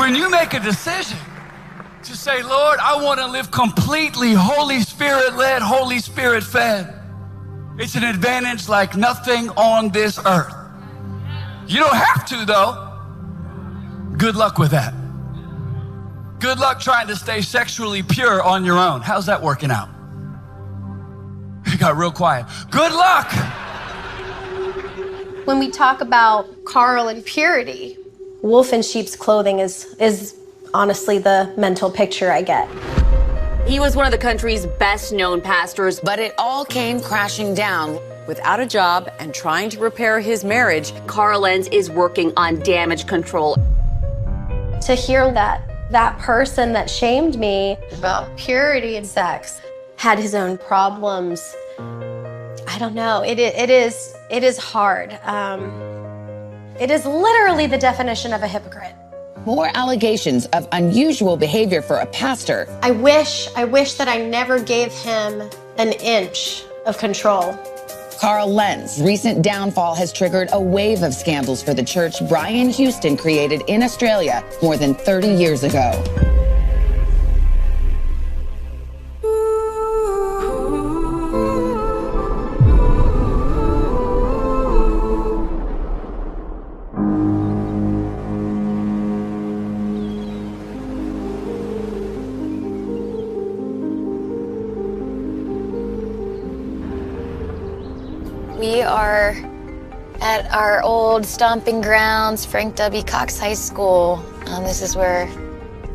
when you make a decision to say, Lord, I want to live completely Holy Spirit led, Holy Spirit fed, it's an advantage like nothing on this earth. You don't have to, though. Good luck with that. Good luck trying to stay sexually pure on your own. How's that working out? It got real quiet. Good luck. When we talk about Carl and purity, wolf in sheep's clothing is honestly the mental picture I get. He was one of the country's best-known pastors, but it all came crashing down. Without a job and trying to repair his marriage, Carl Lenz is working on damage control. To hear that person that shamed me about purity and sex had his own problems, I don't know. It is hard. It is literally the definition of a hypocrite. More allegations of unusual behavior for a pastor. I wish that I never gave him an inch of control. Carl Lenz's recent downfall has triggered a wave of scandals for the church Brian Houston created in Australia more than 30 years ago. We are at our old stomping grounds, Frank W. Cox High School. This is where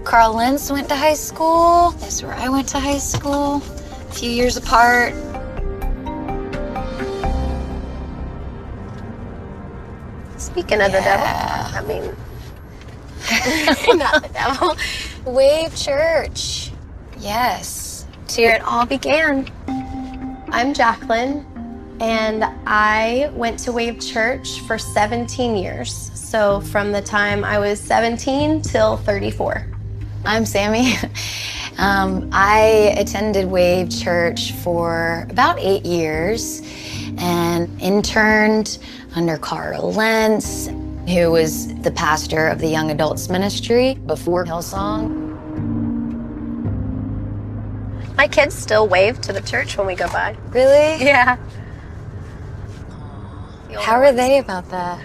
Carl Lenz went to high school. This is where I went to high school, a few years apart. Speaking of the devil, I mean, not the devil. Wave Church, yes. It's where it all began. I'm Jacqueline. And I went to Wave Church for 17 years. So from the time I was 17 till 34. I'm Sammy. I attended Wave Church for about 8 years and interned under Carl Lenz, who was the pastor of the young adults ministry before Hillsong. My kids still wave to the church when we go by. Really? Yeah. How are they about that?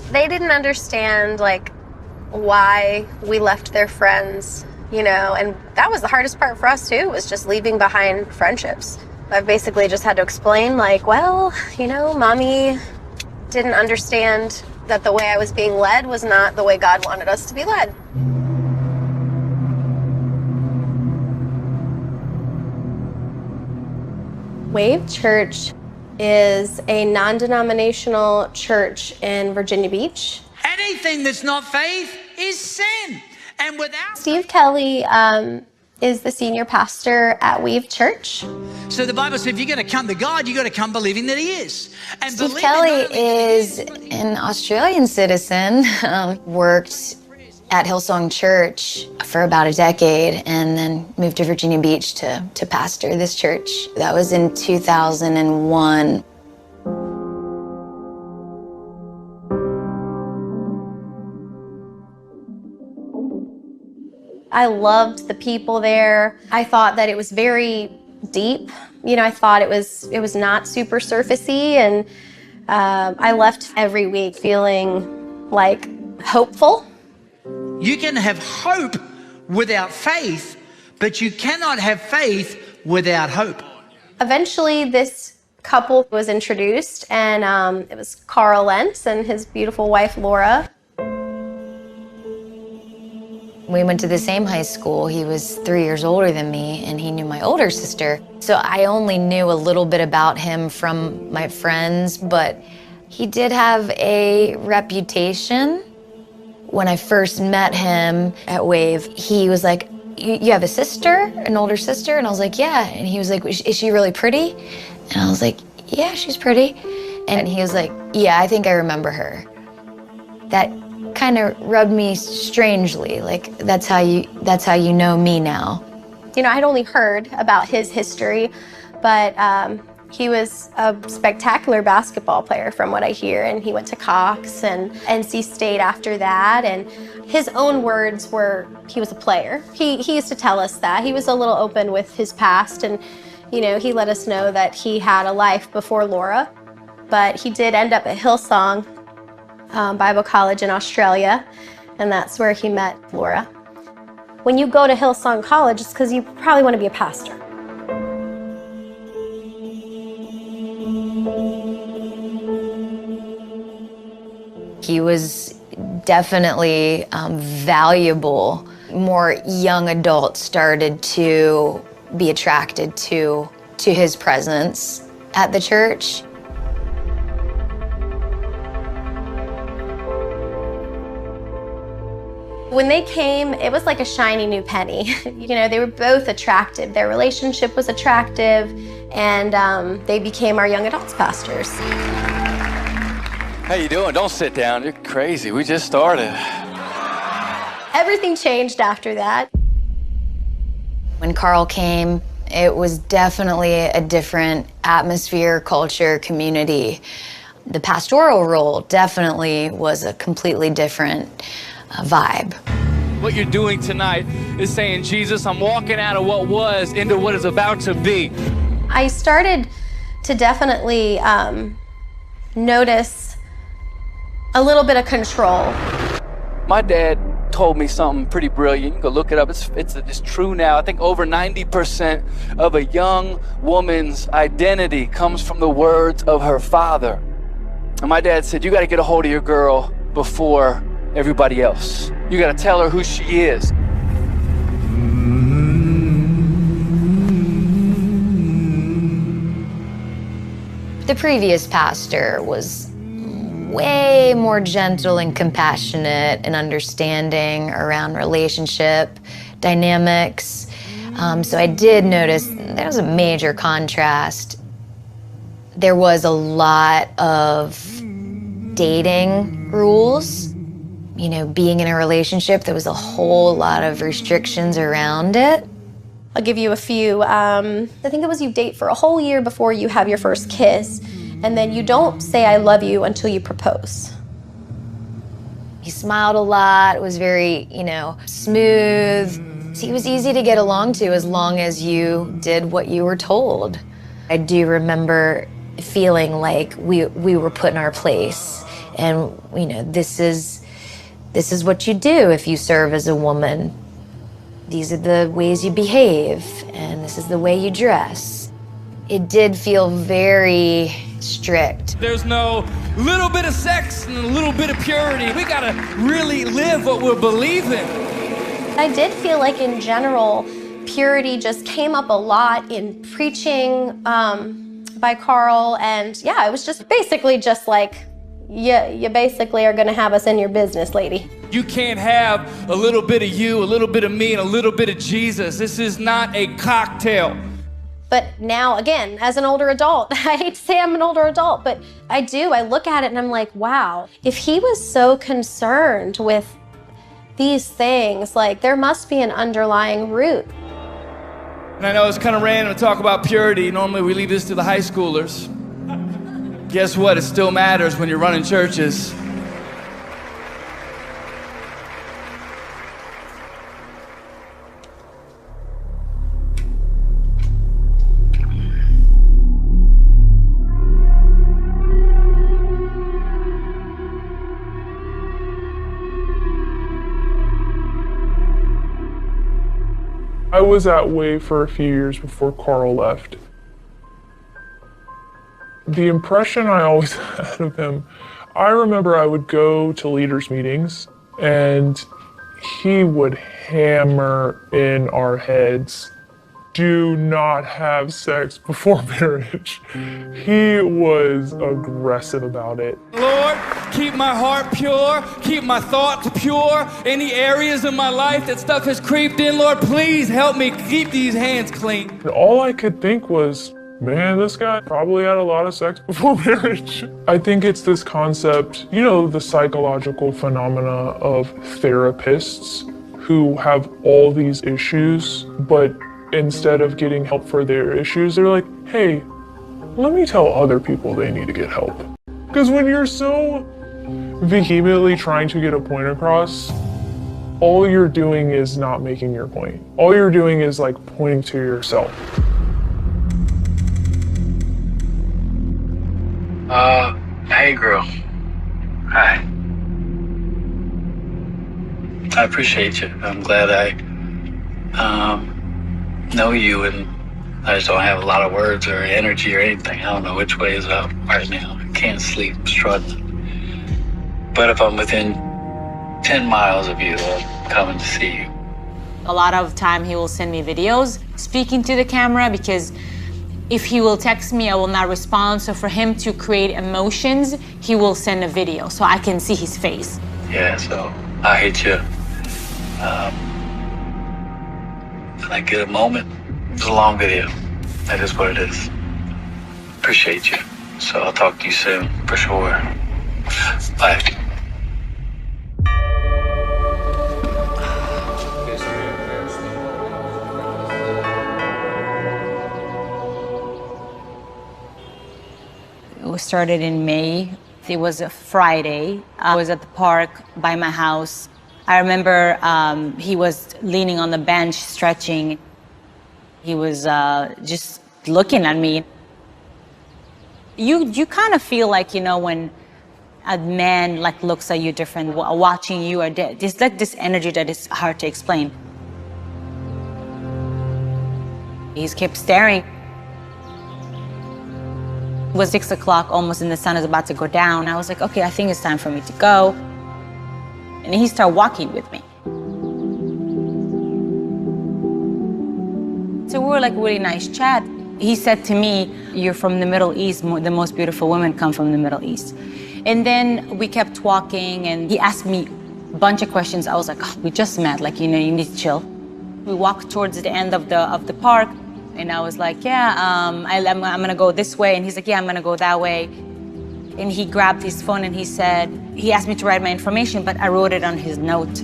They didn't understand, like, why we left their friends, you know, and that was the hardest part for us, too, was just leaving behind friendships. I've basically just had to explain, like, well, you know, Mommy didn't understand that the way I was being led was not the way God wanted us to be led. Wave Church is a non-denominational church in Virginia Beach. Anything that's not faith is sin. And without Steve Kelly is the senior pastor at Wave Church. So the Bible says if you're going to come to God, you've got to come believing that he is. And Steve Kelly is an Australian citizen, worked at Hillsong Church for about a decade and then moved to Virginia Beach to pastor this church. That was in 2001. I loved the people there. I thought that it was very deep. You know, I thought it was not super surfacey, and I left every week feeling like hopeful. You can have hope without faith, but you cannot have faith without hope. Eventually, this couple was introduced, and it was Carl Lenz and his beautiful wife, Laura. We went to the same high school. He was 3 years older than me, and he knew my older sister. So I only knew a little bit about him from my friends, but he did have a reputation. When I first met him at Wave, he was like, you have a sister, an older sister? And I was like, yeah. And he was like, is she really pretty? And I was like, yeah, she's pretty. And he was like, yeah, I think I remember her. That kind of rubbed me strangely. Like, that's how you know me now. You know, I'd only heard about his history, but He was a spectacular basketball player from what I hear, and he went to Cox and NC State after that, and his own words were he was a player. He used to tell us that. He was a little open with his past, and you know, he let us know that he had a life before Laura, but he did end up at Hillsong Bible College in Australia, and that's where he met Laura. When you go to Hillsong College, it's because you probably want to be a pastor. He was definitely valuable. More young adults started to be attracted to his presence at the church. When they came, it was like a shiny new penny. You know, they were both attractive. Their relationship was attractive, and they became our young adults pastors. How you doing? Don't sit down. You're crazy. We just started. Everything changed after that. When Carl came, it was definitely a different atmosphere, culture, community. The pastoral role definitely was a completely different vibe. What you're doing tonight is saying, Jesus, I'm walking out of what was into what is about to be. I started to definitely notice a little bit of control. My dad told me something pretty brilliant. You can go look it up. It's true now. I think over 90% of a young woman's identity comes from the words of her father. And my dad said, you got to get a hold of your girl before everybody else. You got to tell her who she is. The previous pastor was way more gentle and compassionate and understanding around relationship dynamics. So I did notice there was a major contrast. There was a lot of dating rules. You know, being in a relationship, there was a whole lot of restrictions around it. I'll give you a few. I think it was you date for a whole year before you have your first kiss, and then you don't say I love you until you propose. He smiled a lot, was very, you know, smooth. He was easy to get along to as long as you did what you were told. I do remember feeling like we were put in our place, and you know, this is what you do if you serve as a woman. These are the ways you behave, and this is the way you dress. It did feel very strict. There's no little bit of sex and a little bit of purity. We gotta really live what we're believing. I did feel like in general, purity just came up a lot in preaching by Carl, and yeah, it was just basically just like, you basically are gonna have us in your business, lady. You can't have a little bit of you, a little bit of me, and a little bit of Jesus. This is not a cocktail. But now, again, as an older adult, I hate to say I'm an older adult, but I look at it and I'm like, wow, if he was so concerned with these things, like there must be an underlying root. And I know it's kind of random to talk about purity. Normally we leave this to the high schoolers. Guess what? It still matters when you're running churches. I was at Way for a few years before Carl left. The impression I always had of him, I remember I would go to leaders' meetings and he would hammer in our heads, do not have sex before marriage. He was aggressive about it. Lord, keep my heart pure, keep my thoughts pure. Any areas in my life that stuff has creeped in, Lord, please help me keep these hands clean. And all I could think was, man, this guy probably had a lot of sex before marriage. I think it's this concept, you know, the psychological phenomena of therapists who have all these issues, but instead of getting help for their issues, they're like, hey, let me tell other people they need to get help. Because when you're so vehemently trying to get a point across, all you're doing is not making your point. All you're doing is like pointing to yourself. Hey girl. Hi. I appreciate you. I'm glad I know you, and I just don't have a lot of words or energy or anything. I don't know which way is up right now. I can't sleep, I'm struggling. But if I'm within 10 miles of you, I'm coming to see you. A lot of time he will send me videos speaking to the camera, because if he will text me, I will not respond. So for him to create emotions, he will send a video so I can see his face. Yeah, so I hit you. When I get a moment, it's a long video. That is what it is. Appreciate you. So I'll talk to you soon, for sure. Bye. It started in May. It was a Friday. I was at the park by my house. I remember he was leaning on the bench, stretching. He was just looking at me. You kind of feel like, you know, when a man like looks at you different, watching you, or there's like this energy that is hard to explain. He kept staring. It was 6 o'clock almost, and the sun is about to go down. I was like, okay, I think it's time for me to go. And he started walking with me. So we were like a really nice chat. He said to me, you're from the Middle East, the most beautiful women come from the Middle East. And then we kept walking, and he asked me a bunch of questions. I was like, oh, we just met, like, you know, you need to chill. We walked towards the end of the park, and I was like, yeah, I'm gonna go this way. And he's like, yeah, I'm gonna go that way. And he grabbed his phone and he said, he asked me to write my information, but I wrote it on his note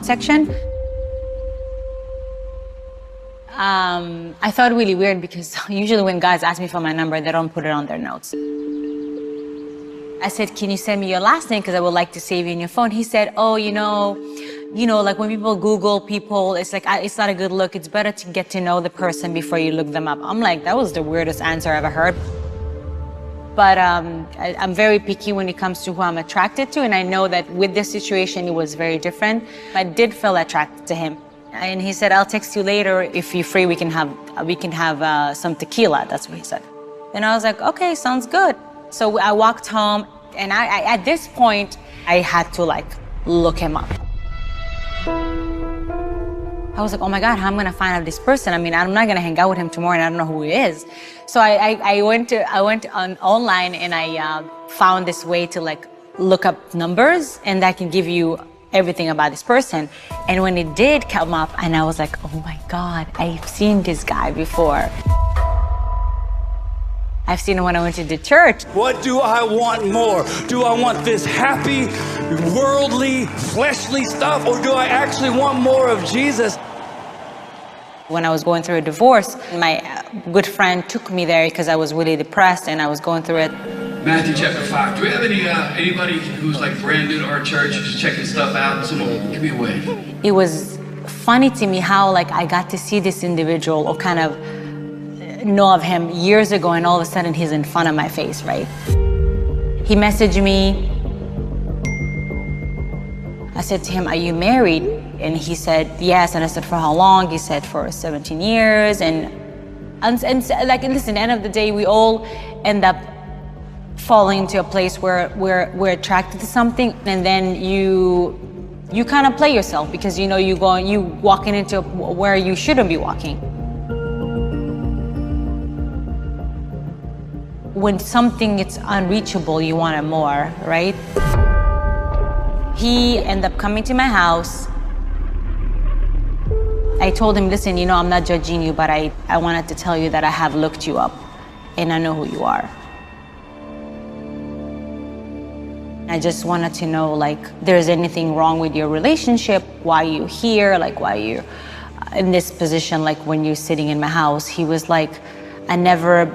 section. I thought really weird, because usually when guys ask me for my number, they don't put it on their notes. I said, can you send me your last name, because I would like to save you in your phone. He said, oh, you know, like when people Google people, it's like, it's not a good look. It's better to get to know the person before you look them up. I'm like, that was the weirdest answer I ever heard. But I'm very picky when it comes to who I'm attracted to, and I know that with this situation, it was very different. I did feel attracted to him. And he said, I'll text you later. If you're free, we can have some tequila. That's what he said. And I was like, okay, sounds good. So I walked home, and I at this point, I had to like look him up. I was like, oh my God, how am I gonna find out this person? I mean, I'm not gonna hang out with him tomorrow and I don't know who he is. So I went online, and I found this way to like look up numbers, and that can give you everything about this person. And when it did come up, and I was like, oh my God, I've seen this guy before. I've seen him when I went to the church. What do I want more? Do I want this happy, worldly, fleshly stuff, or do I actually want more of Jesus? When I was going through a divorce, my good friend took me there because I was really depressed and I was going through it. Matthew chapter 5. Do we have anybody who's like brand new to our church, just checking stuff out? Someone, give me a wave. It was funny to me how like I got to see this individual, or kind of know of him years ago, and all of a sudden he's in front of my face, right? He messaged me. I said to him, are you married? And he said, yes. And I said, for how long? He said, for 17 years. And like, listen, at the end of the day, we all end up falling into a place where we're attracted to something, and then you kind of play yourself, because you know you walking into where you shouldn't be walking. When something is unreachable, you want it more, right? He ended up coming to my house. I told him, listen, you know, I'm not judging you, but I wanted to tell you that I have looked you up and I know who you are. I just wanted to know, like, there's anything wrong with your relationship, why you here, like, why you're in this position, like when you're sitting in my house. He was like, I never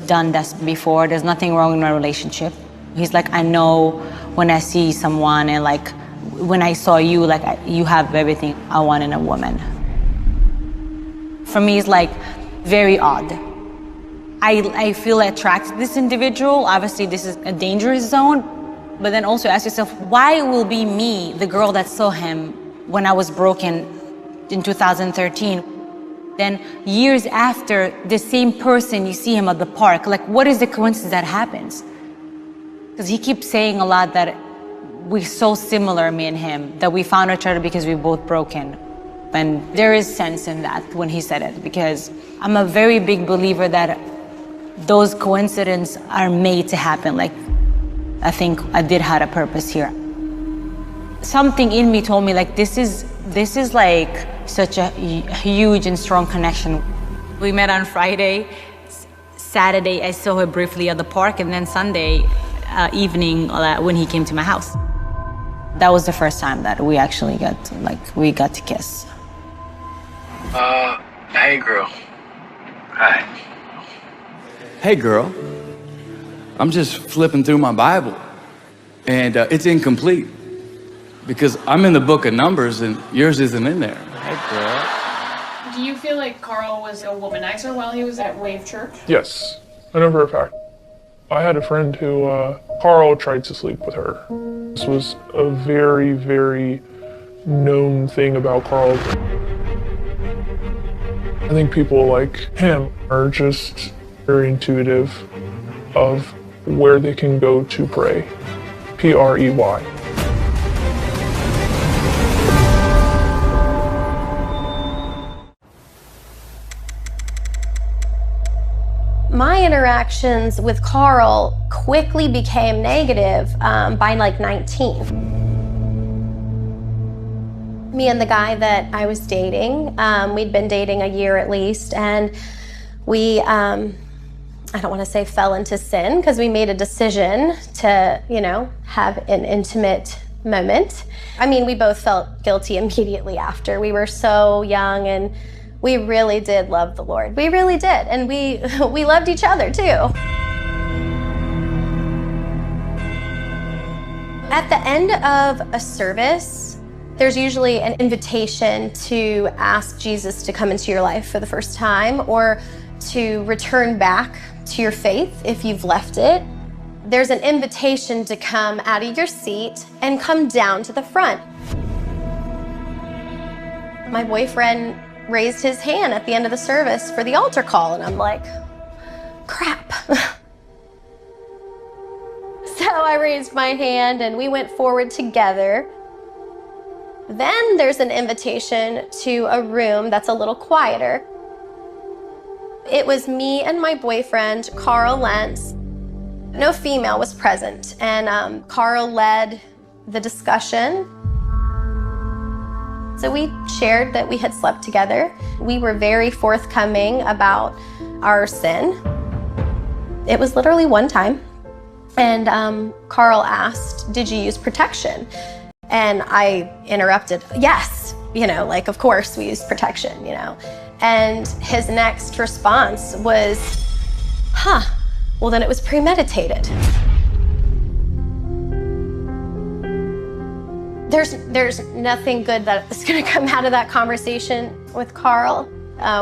done this before. There's nothing wrong in my relationship. He's like, I know when I see someone, and like when I saw you, like you have everything I want in a woman. For me, it's like very odd. I feel attracted to this individual. Obviously, this is a dangerous zone. But then also ask yourself, why will be me, the girl that saw him when I was broken in 2013? Then years after, the same person, you see him at the park. Like, what is the coincidence that happens? Because he keeps saying a lot that we're so similar, me and him, that we found each other because we're both broken. And there is sense in that when he said it, because I'm a very big believer that those coincidences are made to happen. Like, I think I did have a purpose here. Something in me told me, like, this is like such a huge and strong connection. We met on Friday. Saturday, I saw her briefly at the park, and then Sunday evening when he came to my house. That was the first time that we actually got to kiss. Hey, girl. Hi. Hey, girl. I'm just flipping through my Bible, and it's incomplete because I'm in the book of Numbers and yours isn't in there. Hey, girl. Do you feel like Carl was a womanizer while he was at Wave Church? Yes, I know for a fact. I had a friend who, Carl tried to sleep with her. This was a very, very known thing about Carl. I think people like him are just very intuitive of where they can go to pray. P-R-E-Y. My interactions with Carl quickly became negative by like 19. Me and the guy that I was dating, we'd been dating a year at least, and we, I don't want to say fell into sin, because we made a decision to, have an intimate moment. I mean, we both felt guilty immediately after. We were so young, and we really did love the Lord. We really did, and we loved each other too. At the end of a service, there's usually an invitation to ask Jesus to come into your life for the first time, or to return back to your faith if you've left it. There's an invitation to come out of your seat and come down to the front. My boyfriend raised his hand at the end of the service for the altar call, and I'm like, crap. So I raised my hand and we went forward together. Then there's an invitation to a room that's a little quieter. It was me and my boyfriend, Carl Lentz. No female was present, and Carl led the discussion. So we shared that we had slept together. We were very forthcoming about our sin. It was literally one time. And Carl asked, did you use protection? And I interrupted, yes, of course we use protection, And his next response was, well then it was premeditated. There's nothing good that is gonna come out of that conversation with Carl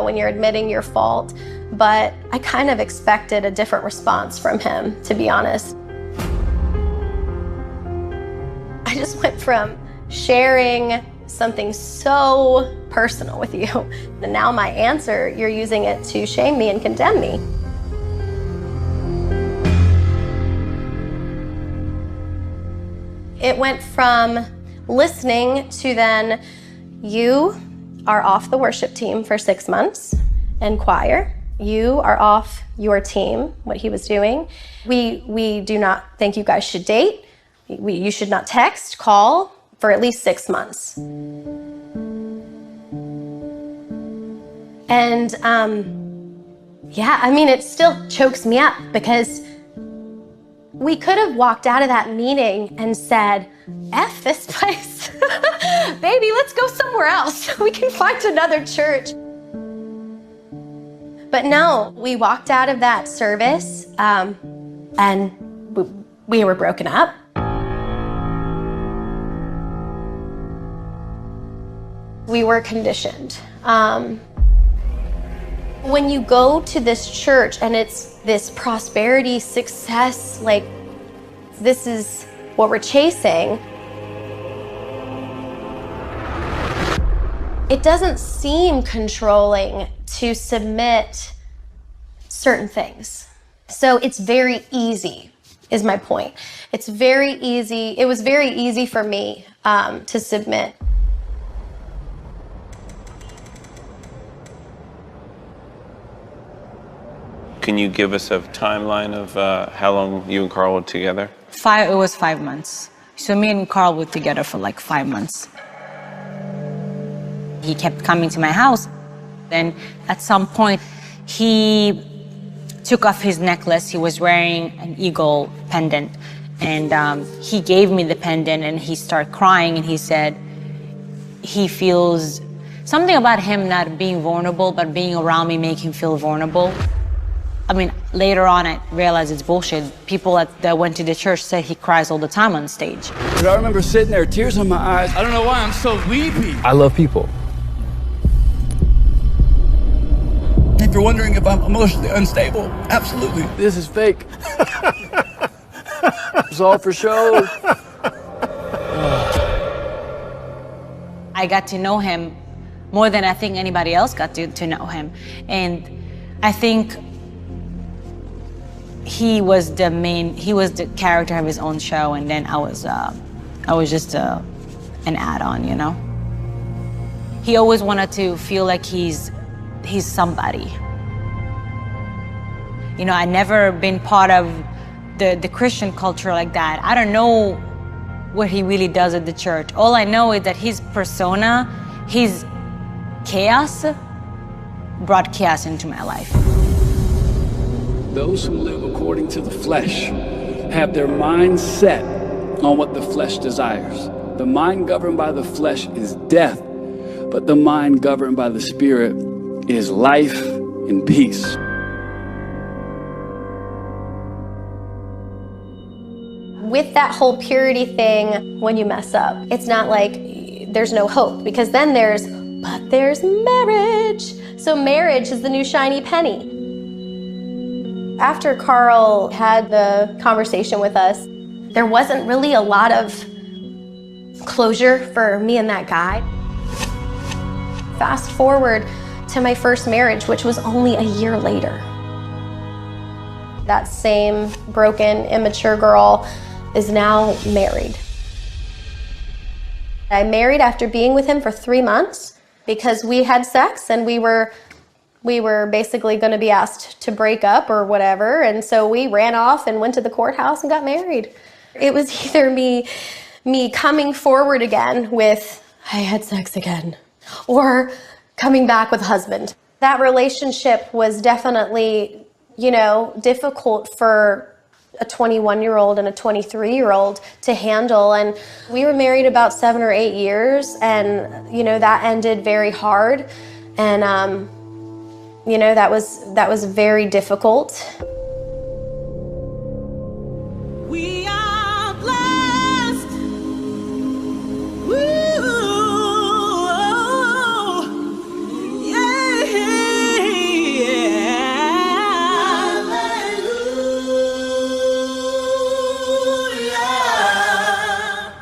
when you're admitting your fault, but I kind of expected a different response from him, to be honest. I just went from sharing something so personal with you, and now my answer, you're using it to shame me and condemn me. It went from listening to then, you are off the worship team for 6 months and choir. You are off your team, what he was doing. We do not think you guys should date. You should not text, call for at least 6 months. And it still chokes me up, because we could have walked out of that meeting and said, F this place. Baby, let's go somewhere else. We can find another church. But no, we walked out of that service and we were broken up. We were conditioned. When you go to this church and it's this prosperity, success, like this is what we're chasing, it doesn't seem controlling to submit certain things. So it's very easy, is my point. It's very easy. It was very easy for me to submit. Can you give us a timeline of how long you and Carl were together? It was 5 months. So me and Carl were together for like 5 months. He kept coming to my house. Then at some point, he took off his necklace. He was wearing an eagle pendant. And he gave me the pendant and he started crying and he said he feels something about him not being vulnerable, but being around me make him feel vulnerable. I mean, later on, I realized it's bullshit. People that went to the church said he cries all the time on stage. But I remember sitting there, tears in my eyes. I don't know why I'm so weepy. I love people. If you're wondering if I'm emotionally unstable, absolutely. This is fake. It's all for show. I got to know him more than I think anybody else got to know him. And I think he was the character of his own show, and then I was just an add-on, you know? He always wanted to feel like he's somebody. You know, I never been part of the Christian culture like that. I don't know what he really does at the church. All I know is that his persona, his chaos, brought chaos into my life. Those who live according to the flesh have their mind set on what the flesh desires. The mind governed by the flesh is death, but the mind governed by the Spirit is life and peace. With that whole purity thing, when you mess up, it's not like there's no hope, because then there's marriage. So marriage is the new shiny penny. After Carl had the conversation with us, there wasn't really a lot of closure for me and that guy. Fast forward to my first marriage, which was only a year later. That same broken, immature girl is now married. I married after being with him for 3 months because we had sex and we were basically going to be asked to break up or whatever. And so we ran off and went to the courthouse and got married. It was either me coming forward again with, I had sex again, or coming back with a husband. That relationship was definitely, you know, difficult for a 21-year-old and a 23-year-old to handle. And we were married about 7 or 8 years, and, you know, that ended very hard. And, you know, that was very difficult. We are blessed. Woo! Yeah. Hallelujah.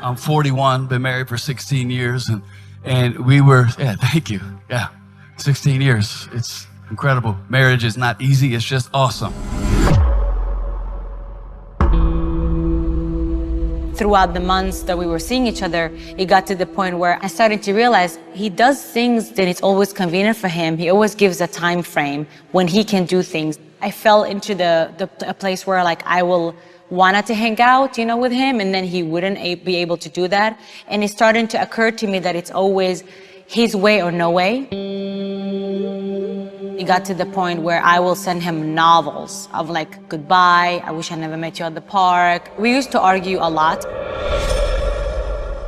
I'm 41, been married for 16 years, and we were, thank you. 16 years. It's incredible. Marriage is not easy, it's just awesome. Throughout the months that we were seeing each other, it got to the point where I started to realize he does things that it's always convenient for him. He always gives a time frame when he can do things. I fell into a place where like I will wanted to hang out, you know, with him, and then he wouldn't be able to do that. And it's starting to occur to me that it's always his way or no way. It got to the point where I will send him novels of like, goodbye, I wish I never met you at the park. We used to argue a lot.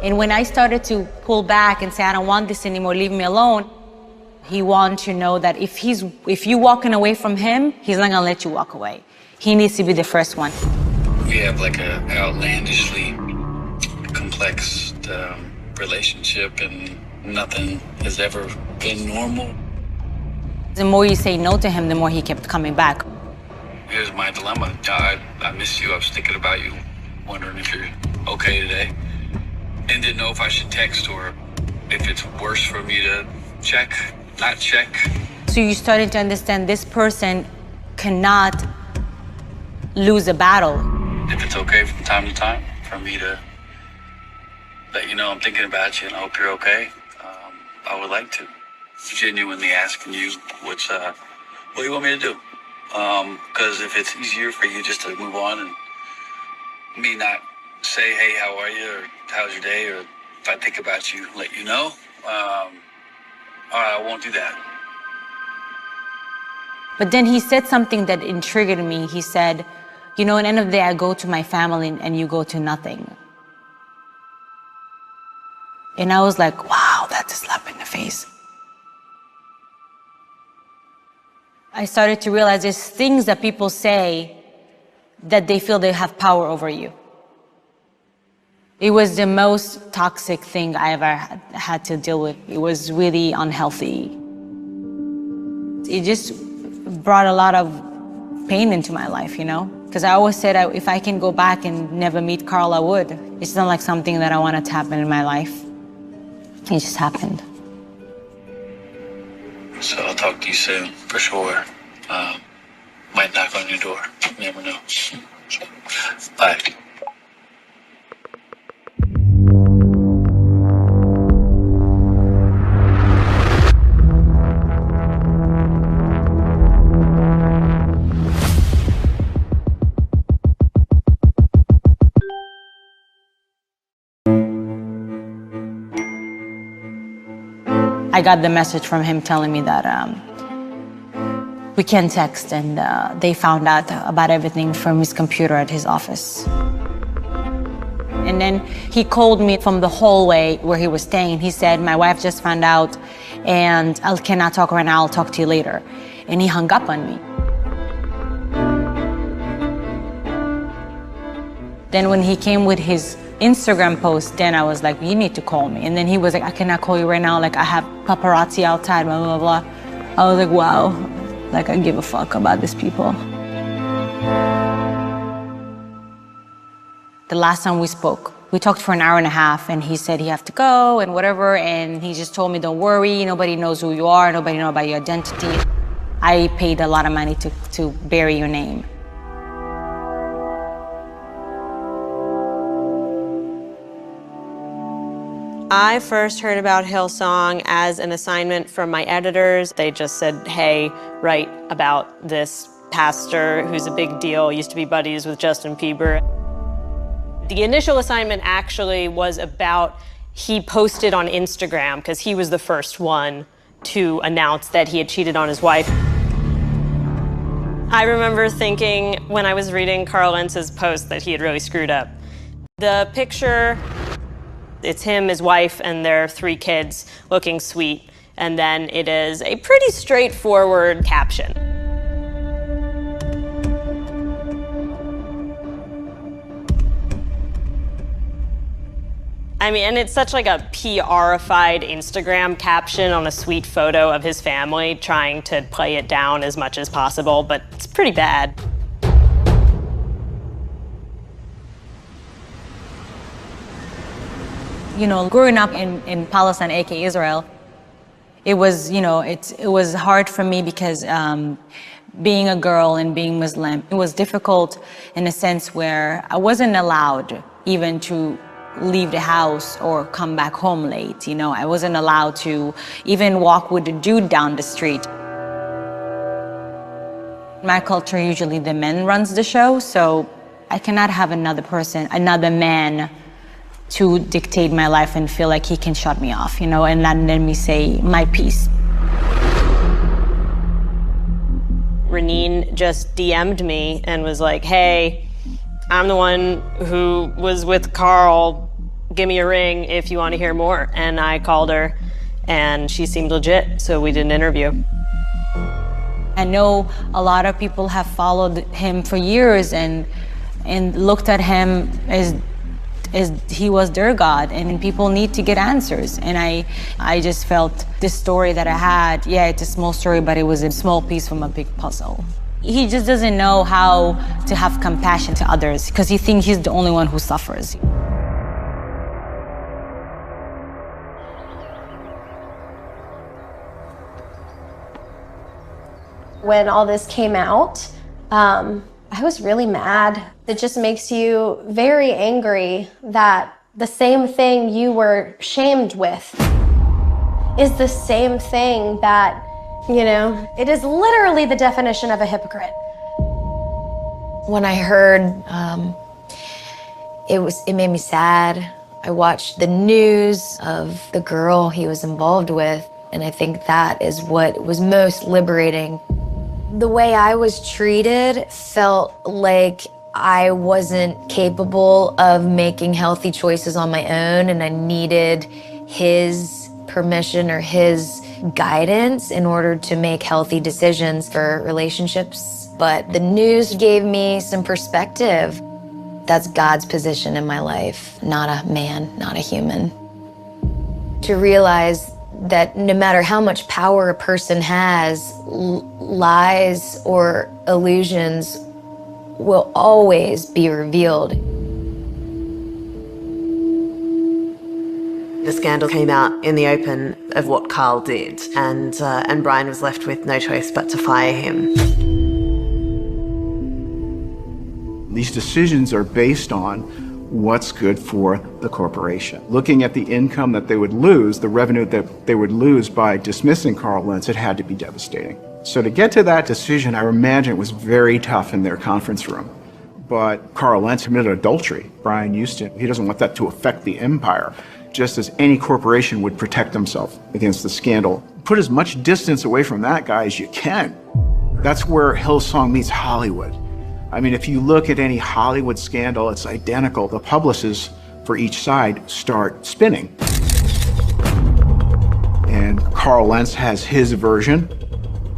And when I started to pull back and say, I don't want this anymore, leave me alone, He wants to know that if you're walking away from him, he's not gonna let you walk away. He needs to be the first one. We have like a outlandishly complex relationship, and nothing has ever been normal. The more you say no to him, the more he kept coming back. Here's my dilemma. I miss you. I was thinking about you, wondering if you're okay today, and didn't know if I should text or if it's worse for me to not check. So you started to understand this person cannot lose a battle. If it's okay from time to time for me to let you know I'm thinking about you and I hope you're okay, I would like to. Genuinely asking you what do you want me to do? Because if it's easier for you just to move on and me not say, hey, how are you, or how's your day, or if I think about you, let you know, all right, I won't do that. But then he said something that intrigued me. He said, you know, at the end of the day, I go to my family and you go to nothing. And I was like, wow, that's a slap in the face. I started to realize there's things that people say that they feel they have power over you. It was the most toxic thing I ever had to deal with. It was really unhealthy. It just brought a lot of pain into my life, you know? Because I always said if I can go back and never meet Carl, I would. It's not like something that I wanted to happen in my life. It just happened. So I'll talk to you soon, for sure. Might knock on your door. You never know. Bye. I got the message from him telling me that we can text, and they found out about everything from his computer at his office. And then he called me from the hallway where he was staying. He said, my wife just found out and I cannot talk right now, I'll talk to you later. And he hung up on me. Then when he came with his Instagram post, then I was like, you need to call me. And then he was like, I cannot call you right now. Like, I have paparazzi outside, blah, blah, blah. I was like, wow, like I give a fuck about these people. The last time we spoke, we talked for an hour and a half, and he said he had to go and whatever. And he just told me, don't worry, nobody knows who you are, nobody knows about your identity. I paid a lot of money to bury your name. I first heard about Hillsong as an assignment from my editors. They just said, hey, write about this pastor who's a big deal, used to be buddies with Justin Bieber. The initial assignment actually was about, he posted on Instagram, because he was the first one to announce that he had cheated on his wife. I remember thinking when I was reading Carl Lentz's post that he had really screwed up. The picture, it's him, his wife, and their 3 kids looking sweet. And then it is a pretty straightforward caption. I mean, and it's such like a PR-ified Instagram caption on a sweet photo of his family, trying to play it down as much as possible, but it's pretty bad. You know, growing up in Palestine, aka Israel, it was, you know, it was hard for me because being a girl and being Muslim, it was difficult in a sense where I wasn't allowed even to leave the house or come back home late. You know, I wasn't allowed to even walk with a dude down the street. My culture, usually the men runs the show, so I cannot have another person, another man, to dictate my life and feel like he can shut me off, you know, and not let me say my piece. Reneen just DM'd me and was like, hey, I'm the one who was with Carl. Give me a ring if you want to hear more. And I called her and she seemed legit, so we did an interview. I know a lot of people have followed him for years and looked at him as he was their God, and people need to get answers. And I just felt this story that I had, yeah, it's a small story, but it was a small piece from a big puzzle. He just doesn't know how to have compassion to others because he thinks he's the only one who suffers. When all this came out, I was really mad. It just makes you very angry that the same thing you were shamed with is the same thing that, you know, it is literally the definition of a hypocrite. When I heard, it made me sad. I watched the news of the girl he was involved with, and I think that is what was most liberating. The way I was treated felt like I wasn't capable of making healthy choices on my own, and I needed his permission or his guidance in order to make healthy decisions for relationships. But the news gave me some perspective. That's God's position in my life, not a man, not a human. To realize that no matter how much power a person has, lies or illusions will always be revealed. The scandal came out in the open of what Carl did, and Brian was left with no choice but to fire him. These decisions are based on what's good for the corporation. Looking at the income that they would lose, the revenue that they would lose by dismissing Carl Lentz, it had to be devastating. So to get to that decision, I imagine it was very tough in their conference room. But Carl Lentz committed adultery. Brian Houston, he doesn't want that to affect the empire, just as any corporation would protect themselves against the scandal. Put as much distance away from that guy as you can. That's where Hillsong meets Hollywood. I mean, if you look at any Hollywood scandal, it's identical. The publicists for each side start spinning. And Carl Lentz has his version.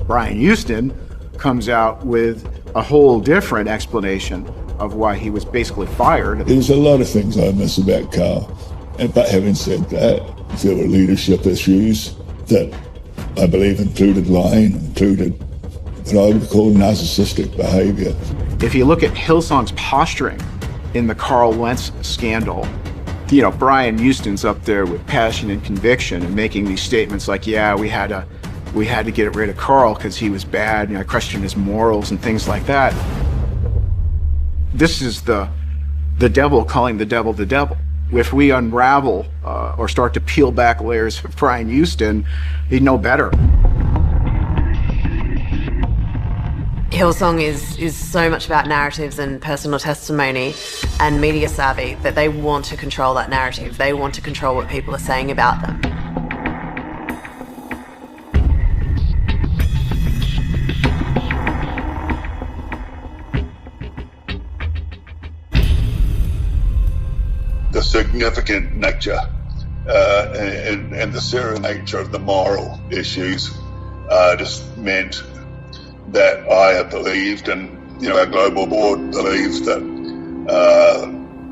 Brian Houston comes out with a whole different explanation of why he was basically fired. There's a lot of things I miss about Carl. But having said that, there were leadership issues that I believe included lying, included what I would call narcissistic behavior. If you look at Hillsong's posturing in the Carl Lentz scandal, you know, Brian Houston's up there with passion and conviction and making these statements like, yeah, we had to get rid of Carl because he was bad, and I questioned his morals and things like that. This is the devil calling the devil the devil. If we unravel or start to peel back layers of Brian Houston, he'd know better. Hillsong is so much about narratives and personal testimony and media savvy that they want to control that narrative. They want to control what people are saying about them. The significant nature and the serious nature of the moral issues just meant that I have believed, and our global board believes, that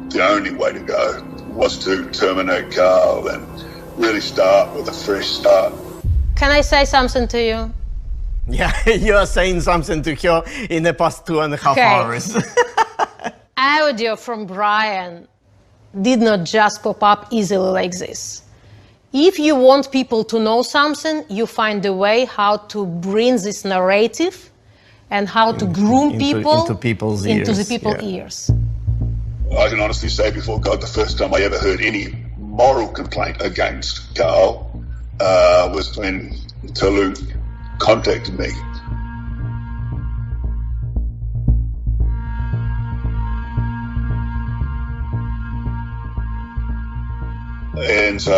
the only way to go was to terminate Carl and really start with a fresh start. Can I say something to you? Yeah, you are saying something to her in the past 2.5 hours. Audio from Brian did not just pop up easily like this. If you want people to know something, you find a way how to bring this narrative and how to groom people into people's into ears. the people's ears. I can honestly say before God, the first time I ever heard any moral complaint against Carl was when Tolu contacted me. And so,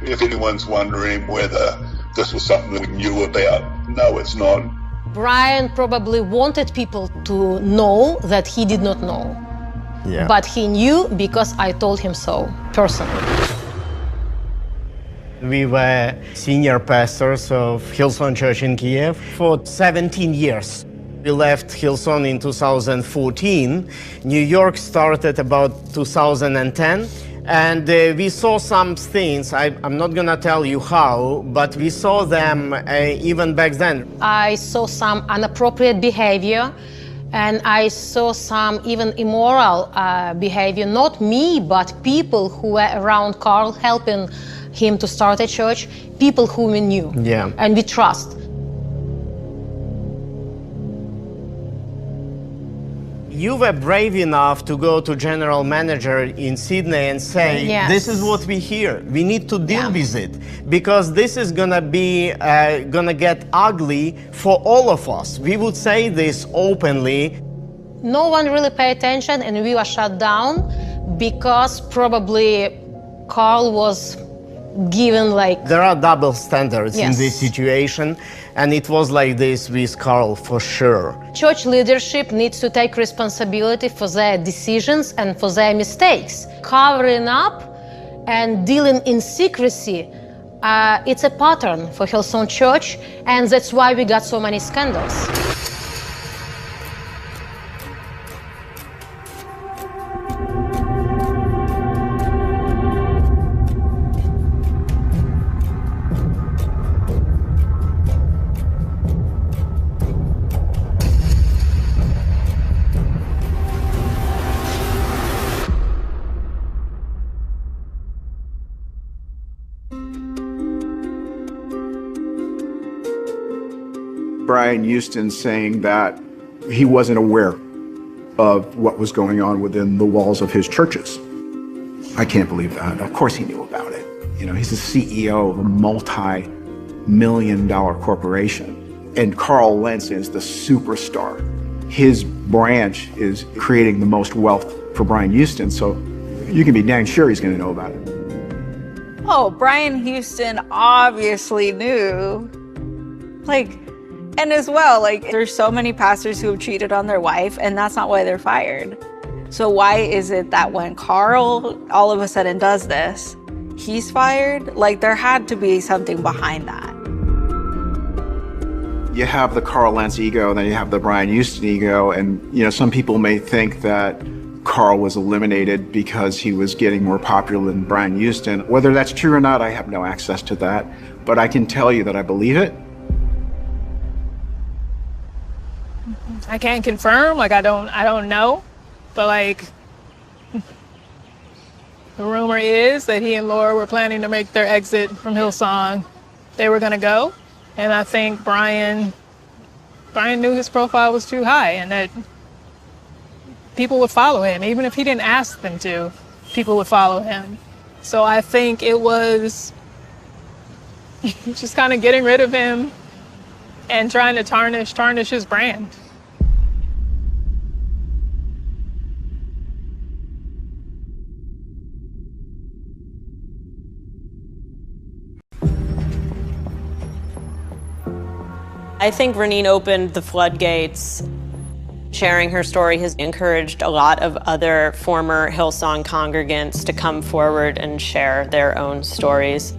if anyone's wondering whether this was something we knew about, no, it's not. Brian probably wanted people to know that he did not know. Yeah. But he knew because I told him so, personally. We were senior pastors of Hillsong Church in Kiev for 17 years. We left Hillsong in 2014. New York started about 2010. And we saw some things, I'm not gonna tell you how, but we saw them even back then. I saw some inappropriate behavior, and I saw some even immoral behavior, not me, but people who were around Carl helping him to start a church, people whom we knew and we trust. You were brave enough to go to general manager in Sydney and say, this is what we hear. We need to deal with it because this is gonna get ugly for all of us. We would say this openly. No one really paid attention and we were shut down because probably Carl was given like... There are double standards in this situation, and it was like this with Carl for sure. Church leadership needs to take responsibility for their decisions and for their mistakes. Covering up and dealing in secrecy, it's a pattern for Hillsong Church, and that's why we got so many scandals. Brian Houston saying that he wasn't aware of what was going on within the walls of his churches. I can't believe that. Of course he knew about it. You know, he's the CEO of a multi-million-dollar corporation. And Carl Lentz is the superstar. His branch is creating the most wealth for Brian Houston, so you can be dang sure he's going to know about it. Oh, Brian Houston obviously knew. And as well, there's so many pastors who have cheated on their wife, and that's not why they're fired. So why is it that when Carl all of a sudden does this, he's fired? There had to be something behind that. You have the Carl Lentz ego, and then you have the Brian Houston ego, and some people may think that Carl was eliminated because he was getting more popular than Brian Houston. Whether that's true or not, I have no access to that, but I can tell you that I believe it. I can't confirm, I don't know, but the rumor is that he and Laura were planning to make their exit from Hillsong. They were gonna go, and I think Brian knew his profile was too high and that people would follow him. Even if he didn't ask them to, people would follow him. So I think it was just kind of getting rid of him and trying to tarnish his brand. I think Reneen opened the floodgates. Sharing her story has encouraged a lot of other former Hillsong congregants to come forward and share their own stories.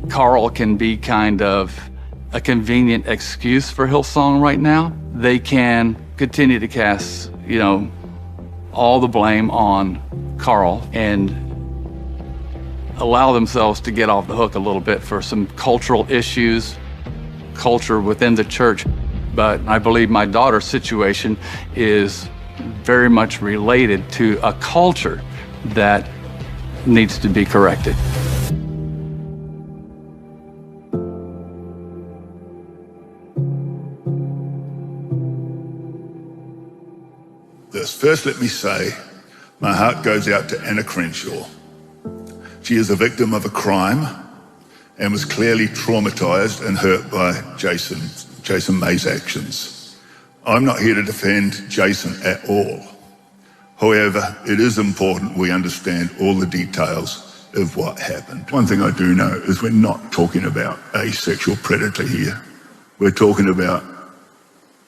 Carl can be kind of a convenient excuse for Hillsong right now. They can continue to cast, all the blame on Carl and allow themselves to get off the hook a little bit for some cultural issues, culture within the church. But I believe my daughter's situation is very much related to a culture that needs to be corrected. First, let me say, my heart goes out to Anna Crenshaw. She is a victim of a crime and was clearly traumatized and hurt by Jason May's actions. I'm not here to defend Jason at all. However, it is important we understand all the details of what happened. One thing I do know is we're not talking about a sexual predator here. We're talking about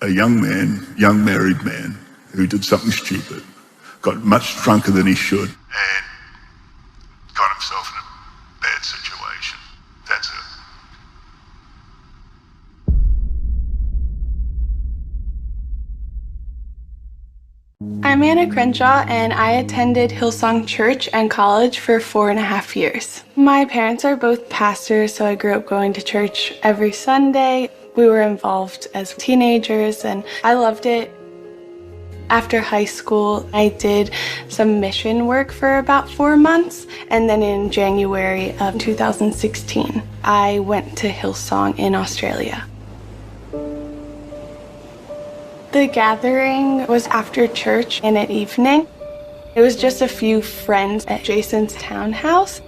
a young married man who did something stupid, got much drunker than he should, and myself in a bad situation. That's it. I'm Anna Crenshaw, and I attended Hillsong Church and College for 4.5 years. My parents are both pastors, so I grew up going to church every Sunday. We were involved as teenagers, and I loved it. After high school, I did some mission work for about 4 months, and then in January of 2016, I went to Hillsong in Australia. The gathering was after church and at evening. It was just a few friends at Jason's townhouse.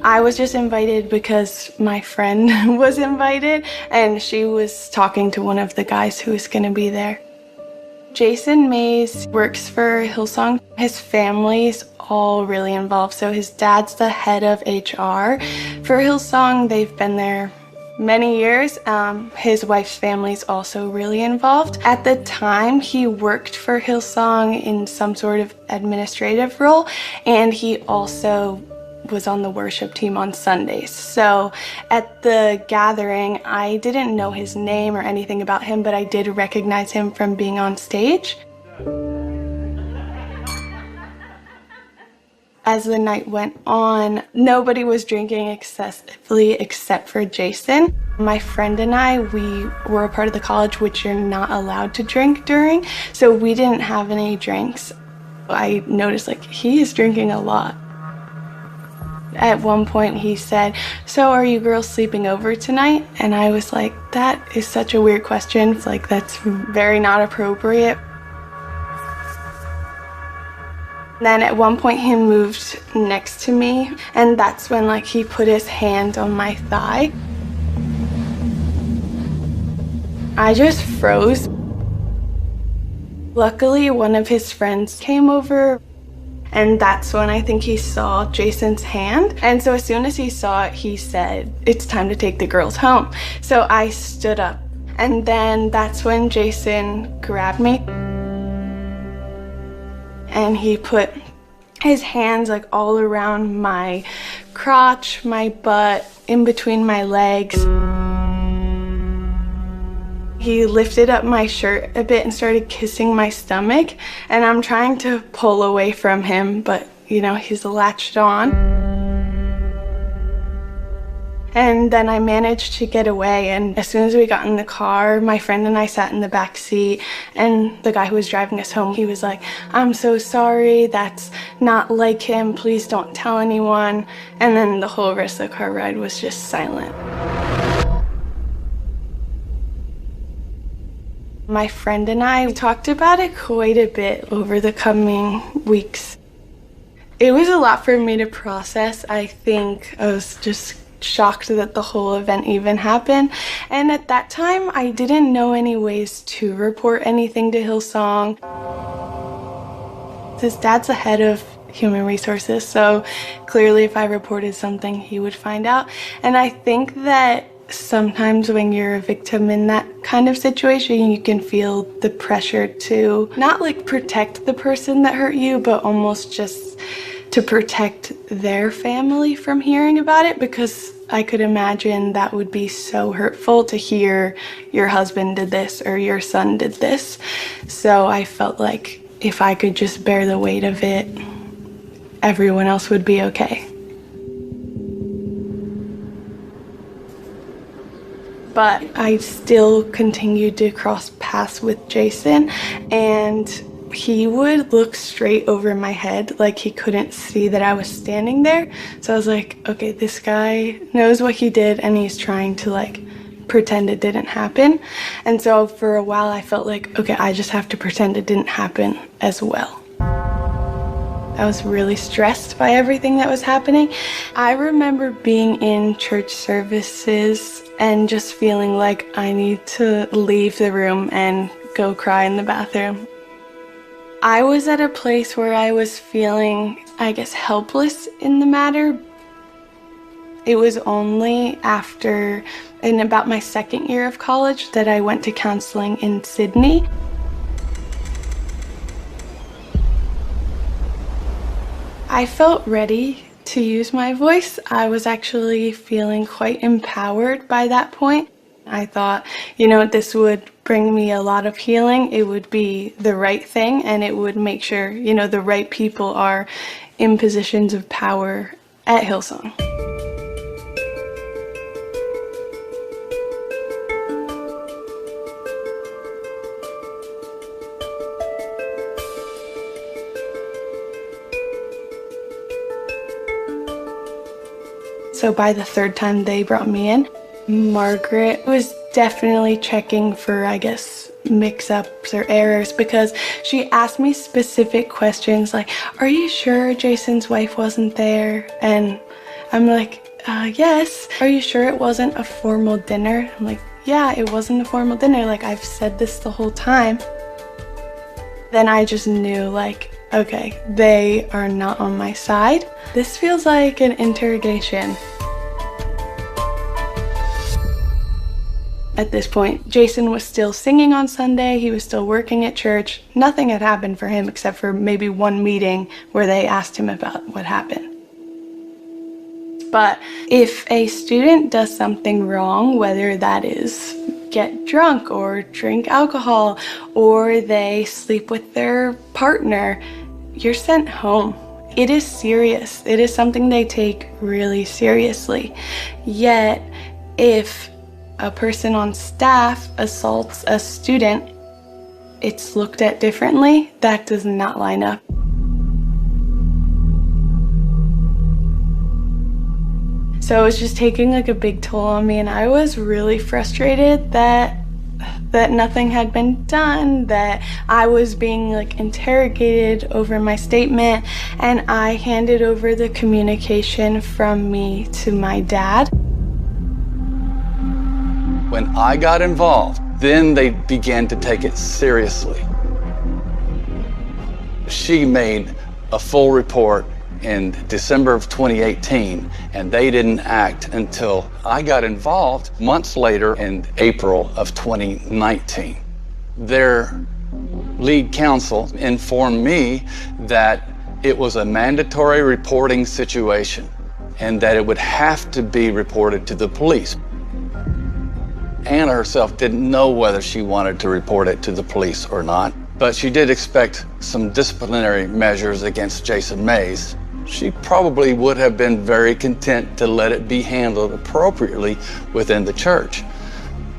I was just invited because my friend was invited, and she was talking to one of the guys who was going to be there. Jason Mays works for Hillsong. His family's all really involved. So his dad's the head of HR for Hillsong. They've been there many years. His wife's family's also really involved. At the time, he worked for Hillsong in some sort of administrative role, and he also was on the worship team on Sundays. So at the gathering, I didn't know his name or anything about him, but I did recognize him from being on stage. As the night went on, nobody was drinking excessively except for Jason. My friend and I, we were a part of the college which you're not allowed to drink during, so we didn't have any drinks. I noticed he is drinking a lot. At one point he said, "So are you girls sleeping over tonight?" And I was like, that is such a weird question. It's that's very not appropriate. Then at one point he moved next to me, and that's when he put his hand on my thigh. I just froze. Luckily, one of his friends came over, and that's when I think he saw Jason's hand. And so as soon as he saw it, he said, "It's time to take the girls home." So I stood up, and then that's when Jason grabbed me. And he put his hands all around my crotch, my butt, in between my legs. He lifted up my shirt a bit and started kissing my stomach, and I'm trying to pull away from him, but he's latched on. And then I managed to get away, and as soon as we got in the car, my friend and I sat in the back seat, and the guy who was driving us home, he was like, "I'm so sorry, that's not like him, please don't tell anyone." And then the whole rest of the car ride was just silent. My friend and I talked about it quite a bit over the coming weeks. It was a lot for me to process. I think I was just shocked that the whole event even happened. And at that time, I didn't know any ways to report anything to Hillsong. His dad's the head of human resources, so clearly if I reported something, he would find out. And I think that sometimes when you're a victim in that kind of situation, you can feel the pressure to not protect the person that hurt you, but almost just to protect their family from hearing about it, because I could imagine that would be so hurtful to hear your husband did this or your son did this. So I felt like if I could just bear the weight of it, everyone else would be okay. But I still continued to cross paths with Jason, and he would look straight over my head like he couldn't see that I was standing there. So I was like, okay, this guy knows what he did, and he's trying to pretend it didn't happen. And so for a while I felt like, okay, I just have to pretend it didn't happen as well. I was really stressed by everything that was happening. I remember being in church services and just feeling like I need to leave the room and go cry in the bathroom. I was at a place where I was feeling, helpless in the matter. It was only in about my second year of college, that I went to counseling in Sydney. I felt ready to use my voice. I was actually feeling quite empowered by that point. I thought, this would bring me a lot of healing. It would be the right thing, and it would make sure, the right people are in positions of power at Hillsong. So by the third time they brought me in, Margaret was definitely checking for, mix-ups or errors, because she asked me specific questions like, are you sure Jason's wife wasn't there? And I'm like, yes. Are you sure it wasn't a formal dinner? I'm like, yeah, it wasn't a formal dinner. I've said this the whole time. Then I just knew, okay, they are not on my side. This feels like an interrogation. At this point, Jason was still singing on Sunday, he was still working at church. Nothing had happened for him except for maybe one meeting where they asked him about what happened. But if a student does something wrong, whether that is get drunk or drink alcohol or they sleep with their partner, you're sent home. It is serious. It is something they take really seriously. Yet, if a person on staff assaults a student, it's looked at differently. That does not line up. So it was just taking a big toll on me, and I was really frustrated that nothing had been done, that I was being interrogated over my statement, and I handed over the communication from me to my dad. When I got involved, then they began to take it seriously. She made a full report in December of 2018, and they didn't act until I got involved months later in April of 2019. Their lead counsel informed me that it was a mandatory reporting situation and that it would have to be reported to the police. Anna herself didn't know whether she wanted to report it to the police or not, but she did expect some disciplinary measures against Jason Mays. She probably would have been very content to let it be handled appropriately within the church.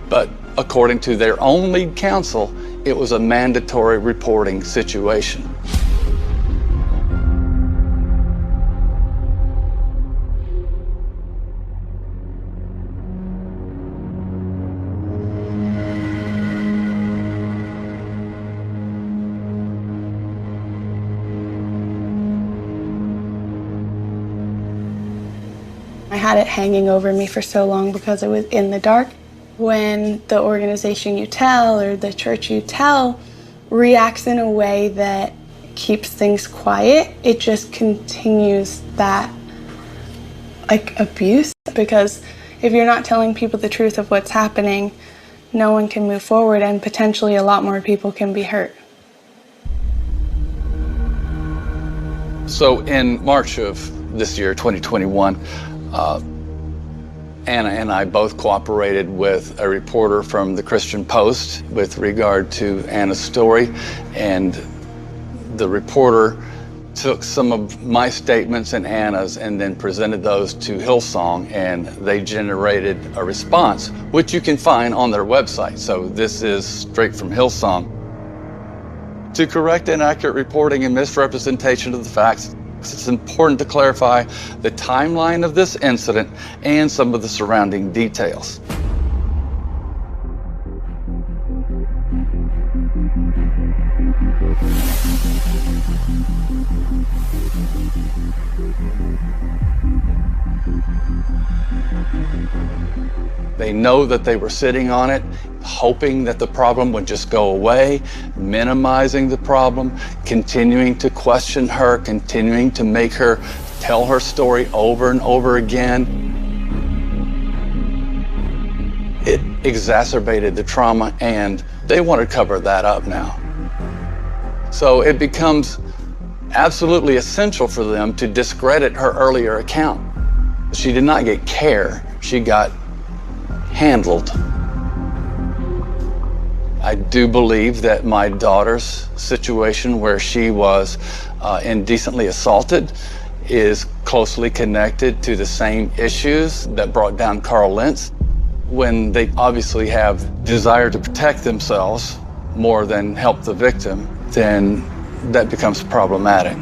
But according to their own lead counsel, it was a mandatory reporting situation. I had it hanging over me for so long because it was in the dark. When the organization you tell or the church you tell reacts in a way that keeps things quiet, it just continues that abuse. Because if you're not telling people the truth of what's happening, no one can move forward, and potentially a lot more people can be hurt. So in March of this year, 2021, Anna and I both cooperated with a reporter from the Christian Post with regard to Anna's story, and the reporter took some of my statements and Anna's and then presented those to Hillsong, and they generated a response, which you can find on their website. So this is straight from Hillsong. To correct inaccurate reporting and misrepresentation of the facts, it's important to clarify the timeline of this incident and some of the surrounding details. They know that they were sitting on it, hoping that the problem would just go away, minimizing the problem, continuing to question her, continuing to make her tell her story over and over again. It exacerbated the trauma, and they want to cover that up now. So it becomes absolutely essential for them to discredit her earlier account. She did not get care, she got handled. I do believe that my daughter's situation where she was indecently assaulted is closely connected to the same issues that brought down Carl Lentz. When they obviously have desire to protect themselves more than help the victim, then that becomes problematic.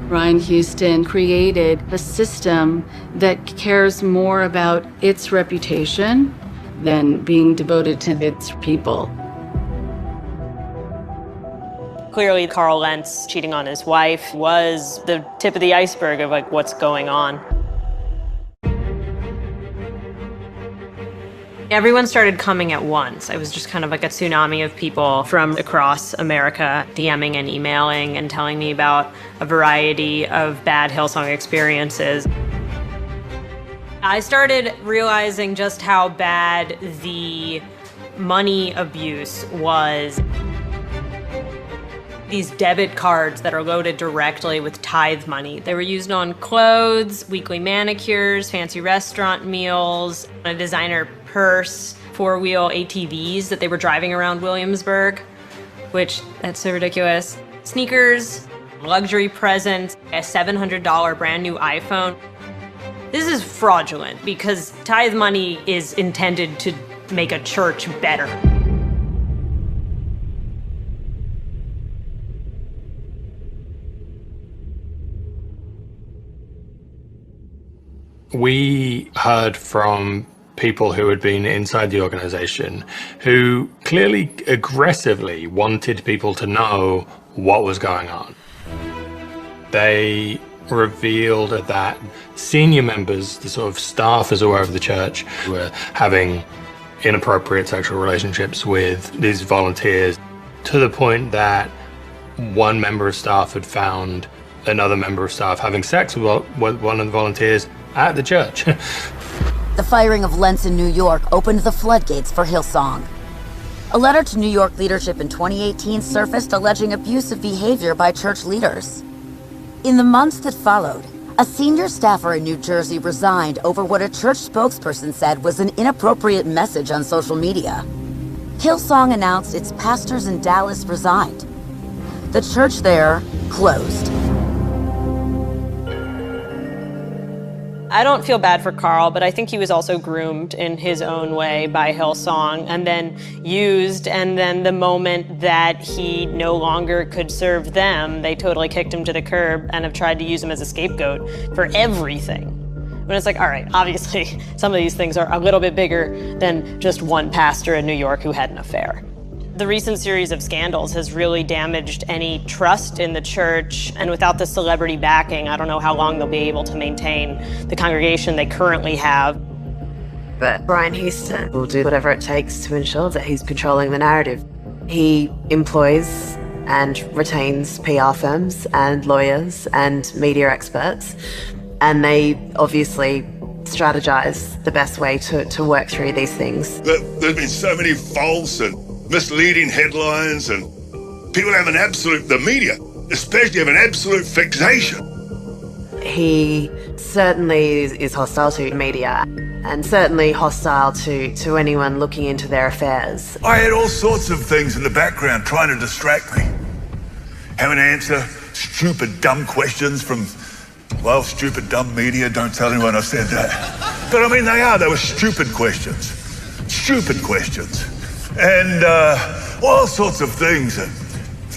Brian Houston created a system that cares more about its reputation than being devoted to its people. Clearly, Carl Lentz cheating on his wife was the tip of the iceberg of like what's going on. Everyone started coming at once. It was just kind of like a tsunami of people from across America DMing and emailing and telling me about a variety of bad Hillsong experiences. I started realizing just how bad the money abuse was. These debit cards that are loaded directly with tithe money. They were used on clothes, weekly manicures, fancy restaurant meals, a designer purse, four-wheel ATVs that they were driving around Williamsburg, which, that's so ridiculous. Sneakers, luxury presents, a $700 brand new iPhone. This is fraudulent because tithe money is intended to make a church better. We heard from people who had been inside the organization who clearly aggressively wanted people to know what was going on. They revealed that senior members, the sort of staffers all over the church, were having inappropriate sexual relationships with these volunteers, to the point that one member of staff had found another member of staff having sex with one of the volunteers at the church. The firing of Lentz in New York opened the floodgates for Hillsong. A letter to New York leadership in 2018 surfaced alleging abusive behavior by church leaders. In the months that followed, a senior staffer in New Jersey resigned over what a church spokesperson said was an inappropriate message on social media. Hillsong announced its pastors in Dallas resigned. The church there closed. I don't feel bad for Carl, but I think he was also groomed in his own way by Hillsong and then used, and then the moment that he no longer could serve them, they totally kicked him to the curb and have tried to use him as a scapegoat for everything. When it's like, all right, obviously some of these things are a little bit bigger than just one pastor in New York who had an affair. The recent series of scandals has really damaged any trust in the church, and without the celebrity backing, I don't know how long they'll be able to maintain the congregation they currently have. But Brian Houston will do whatever it takes to ensure that he's controlling the narrative. He employs and retains PR firms and lawyers and media experts, and they obviously strategize the best way to work through these things. There's been so many false and misleading headlines, and people have the media especially have an absolute fixation. He certainly is hostile to media and certainly hostile to anyone looking into their affairs. I had all sorts of things in the background trying to distract me. Having to answer stupid, dumb questions from, well, stupid, dumb media. Don't tell anyone I said that. But I mean, they were stupid questions. Stupid questions. And all sorts of things that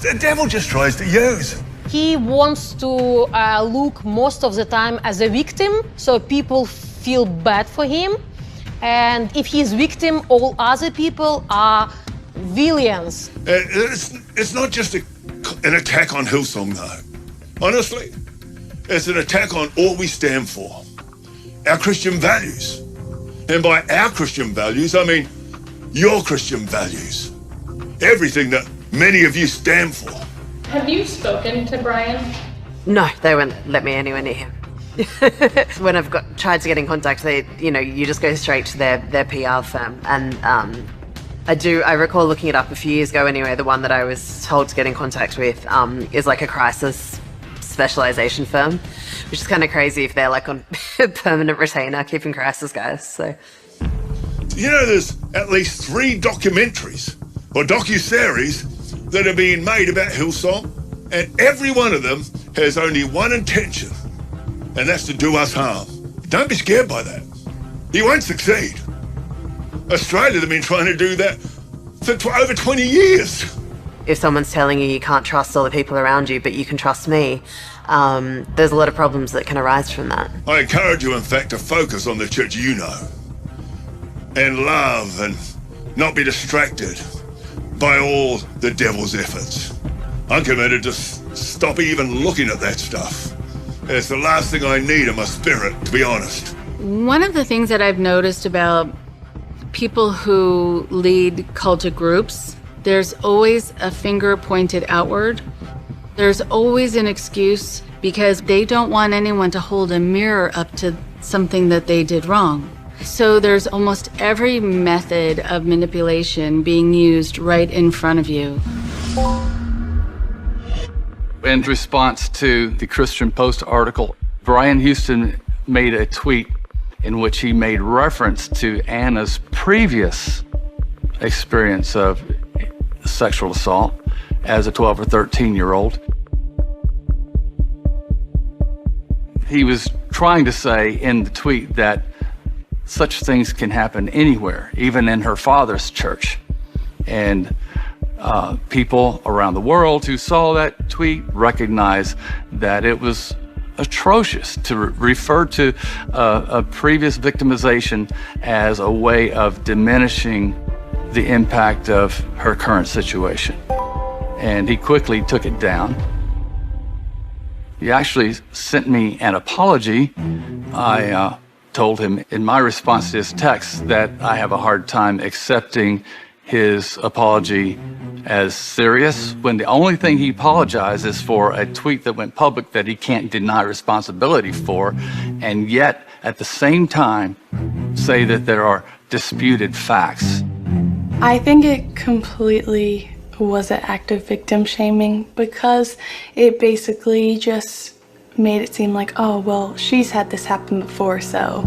the devil just tries to use. He wants to look most of the time as a victim, so people feel bad for him. And if he's victim, all other people are villains. It's not just an attack on Hillsong, though. Honestly, it's an attack on all we stand for, our Christian values. And by our Christian values, I mean your Christian values. Everything that many of you stand for. Have you spoken to Brian? No, they won't let me anywhere near him. When I've tried to get in contact, you just go straight to their PR firm, and I recall looking it up a few years ago anyway. The one that I was told to get in contact with is like a crisis specialization firm, which is kind of crazy if they're like on permanent retainer keeping crisis guys. So, you know, there's at least 3 documentaries or docuseries that are being made about Hillsong, and every one of them has only one intention, and that's to do us harm. Don't be scared by that. You won't succeed. Australia have been trying to do that for over 20 years. If someone's telling you you can't trust all the people around you, but you can trust me, there's a lot of problems that can arise from that. I encourage you, in fact, to focus on the church you know, and love, and not be distracted by all the devil's efforts. I'm committed to stop even looking at that stuff. It's the last thing I need in my spirit, to be honest. One of the things that I've noticed about people who lead cultic groups, there's always a finger pointed outward. There's always an excuse because they don't want anyone to hold a mirror up to something that they did wrong. So there's almost every method of manipulation being used right in front of you. In response to the Christian Post article, Brian Houston made a tweet in which he made reference to Anna's previous experience of sexual assault as a 12 or 13-year-old. He was trying to say in the tweet that such things can happen anywhere, even in her father's church. And people around the world who saw that tweet recognized that it was atrocious to refer to a previous victimization as a way of diminishing the impact of her current situation. And he quickly took it down. He actually sent me an apology. I told him in my response to his text that I have a hard time accepting his apology as serious when the only thing he apologized is for a tweet that went public that he can't deny responsibility for, and yet at the same time say that there are disputed facts. I think it completely was an act of victim shaming because it basically just made it seem like, oh, well, she's had this happen before, so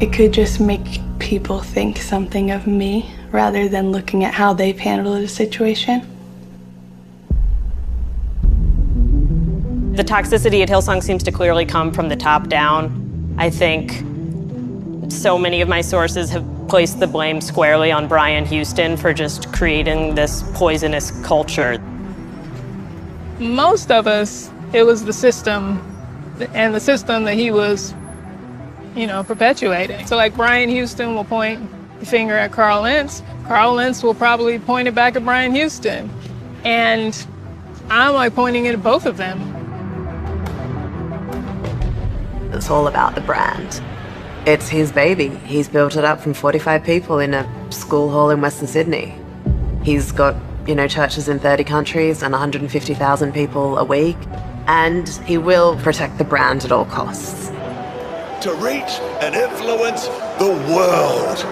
it could just make people think something of me rather than looking at how they've handled the situation. The toxicity at Hillsong seems to clearly come from the top down. I think so many of my sources have placed the blame squarely on Brian Houston for just creating this poisonous culture. Most of us, it was the system, and the system that he was, perpetuating. So like Brian Houston will point the finger at Carl Lentz. Carl Lentz will probably point it back at Brian Houston. And I'm like pointing it at both of them. It's all about the brand. It's his baby. He's built it up from 45 people in a school hall in Western Sydney. He's got, churches in 30 countries and 150,000 people a week. And he will protect the brand at all costs. To reach and influence the world.